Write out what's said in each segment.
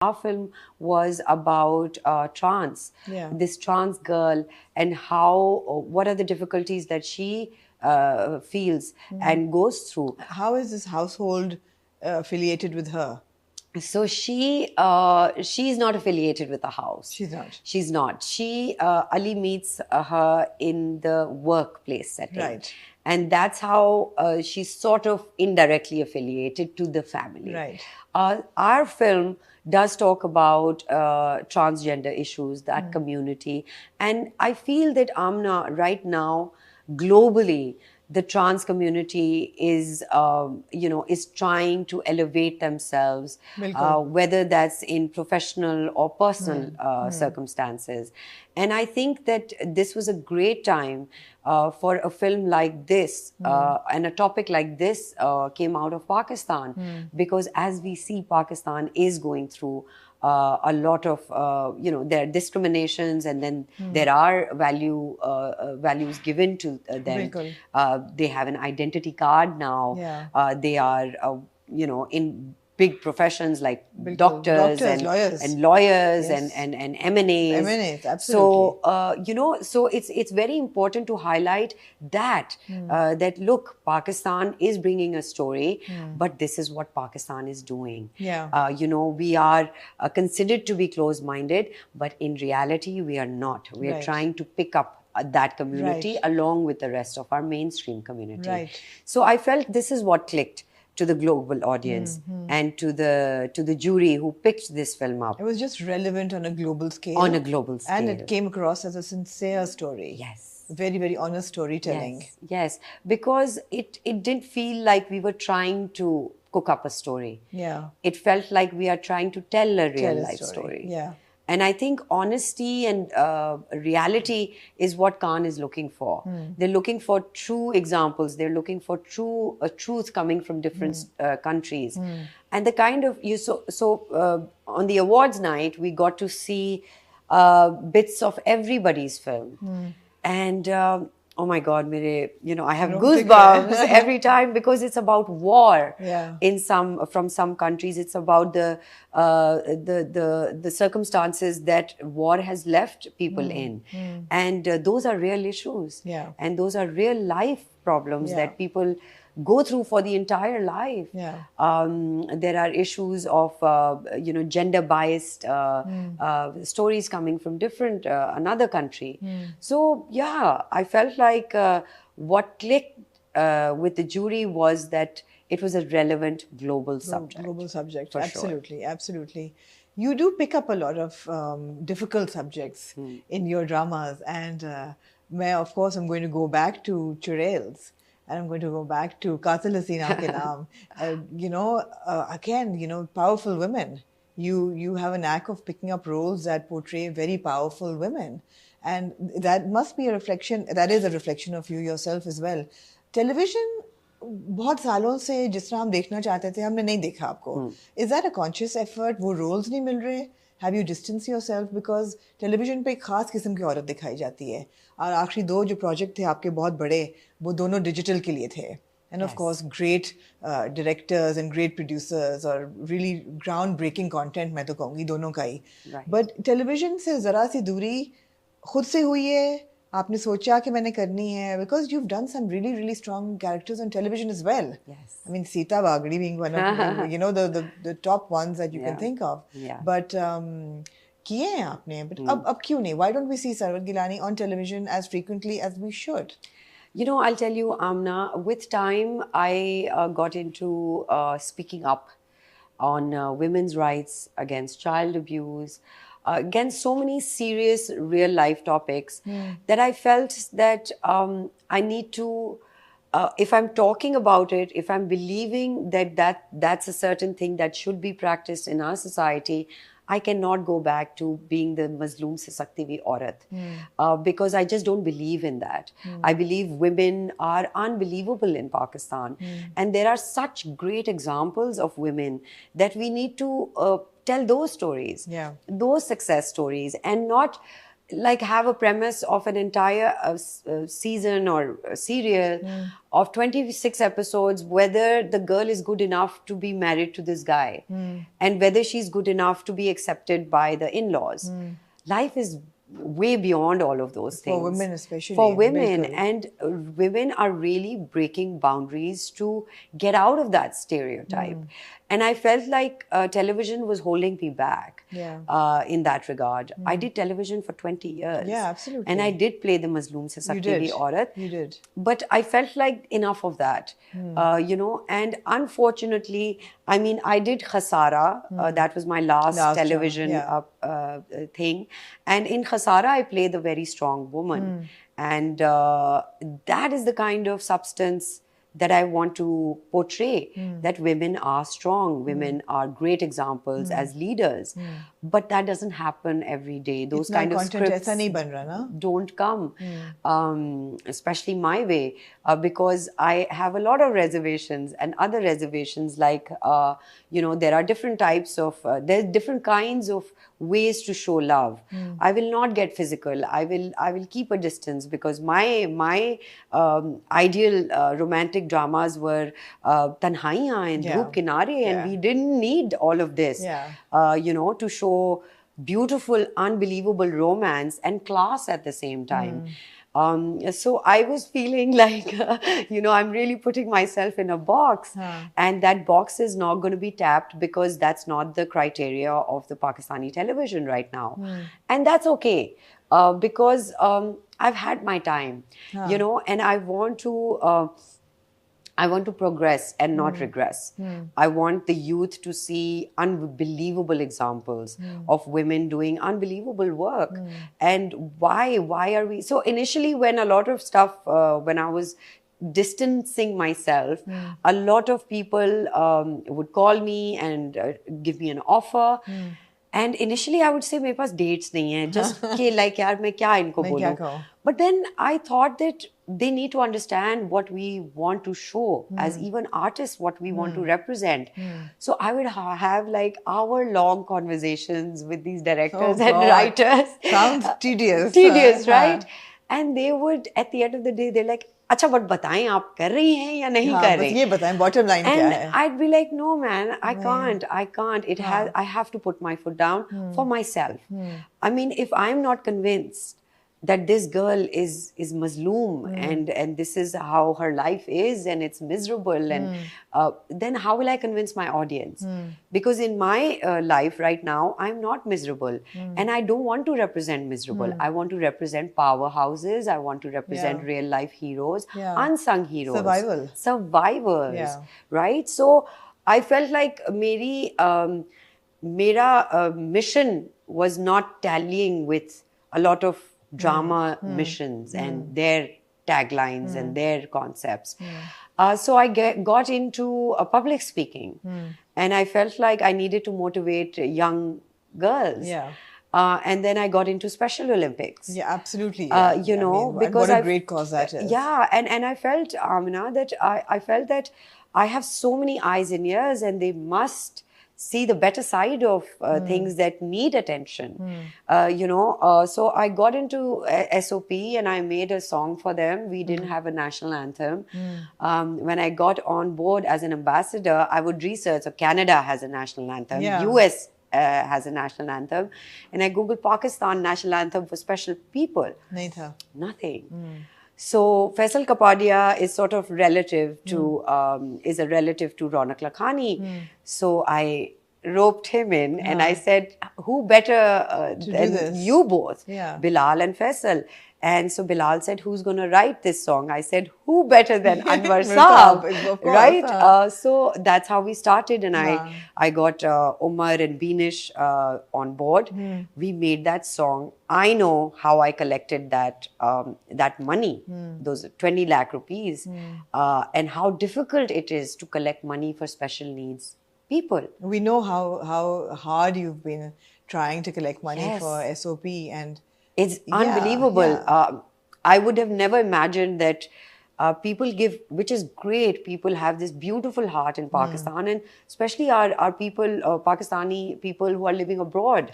Our film was about this trans girl, and how, what are the difficulties that she feels and goes through. How is this household affiliated with her? So she's not affiliated with the house. She's not. She's not. Ali meets her in the workplace setting. Right. And that's how she's sort of indirectly affiliated to the family. Right. Our film does talk about transgender issues, that community. And I feel that, Amna, right now, globally, the trans community is trying to elevate themselves, whether that's in professional or personal circumstances. And I think that this was a great time for a film like this, and a topic like this came out of Pakistan, because as we see, Pakistan is going through a lot of, there are discriminations, and then there are values given to them. They have an identity card now. Yeah. They are, in big professions like doctors and lawyers, yes. and M&As. M&As, absolutely. So it's very important to highlight that, that look, Pakistan is bringing a story, but this is what Pakistan is doing. Yeah. We are considered to be closed-minded, but in reality, we are not. We are trying to pick up that community along with the rest of our mainstream community. Right. So I felt this is what clicked to the global audience and to the jury who picked this film up. It was just relevant on a global scale. On a global scale. And it came across as a sincere story. Yes. Very, very honest storytelling. Yes. Because it didn't feel like we were trying to cook up a story. Yeah. It felt like we are trying to tell a real life story. Yeah. And I think honesty and reality is what Khan is looking for. They're looking for true examples. They're looking for truth coming from different countries. And the kind of, on the awards night, we got to see bits of everybody's film. And oh my God, I have goosebumps every time, because it's about war. Yeah. From some countries, it's about the circumstances that war has left people in, and those are real issues. Yeah. And those are real life problems that people go through for the entire life. Yeah. There are issues of gender-biased stories coming from another country. So yeah, I felt like what clicked with the jury was that it was a relevant global subject. Global subject, for absolutely, sure. Absolutely. You do pick up a lot of difficult subjects in your dramas, and of course, I'm going to go back to Churails. And I'm going to go back to Qatil Hasina Ke Naam. Again, powerful women. You have a knack of picking up roles that portray very powerful women. And that must be a reflection, that is a reflection of you yourself as well. Television, बहुत सालों से जिस तरह हम देखना चाहते थे, हमने नहीं देखा आपको. Is that a conscious effort? वो roles नहीं मिल रहे? Have you distanced yourself? Because television पे एक खास किस्म की औरत दिखाई जाती है. और आखिरी 2 जो प्रोजेक्ट थे आपके बहुत बड़े, वो दोनों डिजिटल के लिए थे. And of course, great directors and great producers, or really groundbreaking content, मैं तो कहूँगी दोनों का ही. But television से ज़रा सी दूरी खुद से हुई है, आपने सोचा कि मैंने करनी है, because you've done some really, really strong characters on television as well. Yes. I mean, Sita Bagri being one of the top ones that you can think of. Yeah. But किए हैं आपने, but अब क्यों नहीं? Why don't we see Sarwat Gilani on television as frequently as we should? I'll tell you, Amna, with time, I got into speaking up on women's rights, against child abuse, against so many serious real life topics that I felt that I need to, if I'm talking about it, if I'm believing that's a certain thing that should be practiced in our society, I cannot go back to being the Mazloom se sakti vi aurat, because I just don't believe in that. I believe women are unbelievable in Pakistan, and there are such great examples of women that we need to tell those stories, those success stories, and not like have a premise of an entire season or a serial of 26 episodes, whether the girl is good enough to be married to this guy and whether she's good enough to be accepted by the in-laws. Life is way beyond all of those things. For women especially. For women. Bilkul. And women are really breaking boundaries to get out of that stereotype. And I felt like television was holding me back in that regard. I did television for 20 years. Yeah, absolutely. And I did play the Mazloom Se Sakti Bhi Aurat. You did. But I felt like enough of that, you know, and unfortunately, I mean, I did Khasara. That was my last television thing. And in Khasara, I played the very strong woman. And that is the kind of substance that I want to portray, that women are strong, women are great examples as leaders. But that doesn't happen every day. Those kind of scripts don't come, especially my way, because I have a lot of reservations and other reservations, like, you know, there are different types of, there's different kinds of ways to show love. I will not get physical. I will keep a distance, because my ideal romantic dramas were Tanhaiyan and Dhoop Kinare, and we didn't need all of this, you know, to show beautiful, unbelievable romance and class at the same time. So I was feeling like, you know, I'm really putting myself in a box, and that box is not going to be tapped, because that's not the criteria of the Pakistani television right now. And that's okay, because I've had my time, you know, and I want to progress and not regress. I want the youth to see unbelievable examples of women doing unbelievable work. And why are we... So initially, when a lot of stuff, when I was distancing myself, a lot of people would call me and give me an offer. And initially I would say, मेरे पास dates नहीं है, just कि like यार मैं क्या इनको बोलूँ. But then I thought that they need to understand what we want to show as even artists, what we want to represent. So I would have like hour-long conversations with these directors and writers. Sounds tedious. Tedious, right? And they would, at the end of the day, they're like, अच्छा but बताएं आप कर रही हैं या नहीं कर रही? ये बताएं bottom line क्या है? And I'd be like, no man, I can't. It has. I have to put my foot down for myself. I mean, if I'm not convinced that this girl is Mazloom and this is how her life is and it's miserable, and then how will I convince my audience? Because in my life right now, I'm not miserable, and I don't want to represent miserable. I want to represent powerhouses. I want to represent real life heroes, unsung heroes, survivors, right? So I felt like mera mission was not tallying with a lot of drama missions and their taglines and their concepts. So I got into public speaking, and I felt like I needed to motivate young girls. And then I got into Special Olympics. Yeah, absolutely. You know, because what a great cause that is. Yeah, and I felt, Amina, that I felt that I have so many eyes and ears, and they must see the better side of things that need attention. You know, so I got into SOP and I made a song for them. We didn't have a national anthem. When I got on board as an ambassador, I would research. So Canada has a national anthem. US has a national anthem. And I Googled Pakistan national anthem for special people. Nahin tha. Nothing. So Faisal Kapadia is sort of relative to, is a relative to Ronak Lakhani. So I roped him in and I said, who better than you both, Bilal and Faisal? And so Bilal said, who's going to write this song? I said, who better than Anwar Saab, right? So that's how we started, and I got Umar and Beenish on board. We made that song. I know how I collected that that money, those 20 lakh rupees, and how difficult it is to collect money for special needs people. We know how hard you've been trying to collect money for SOP, and it's unbelievable. I would have never imagined that People give, which is great. People have this beautiful heart in Pakistan, and especially our people, Pakistani people who are living abroad.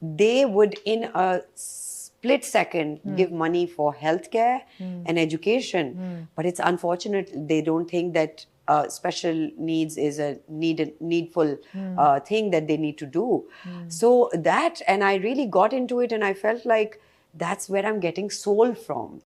They would, in a split second, give money for healthcare and education. But it's unfortunate they don't think that special needs is a needful thing that they need to do. So that, and I really got into it, and I felt like that's where I'm getting soul from.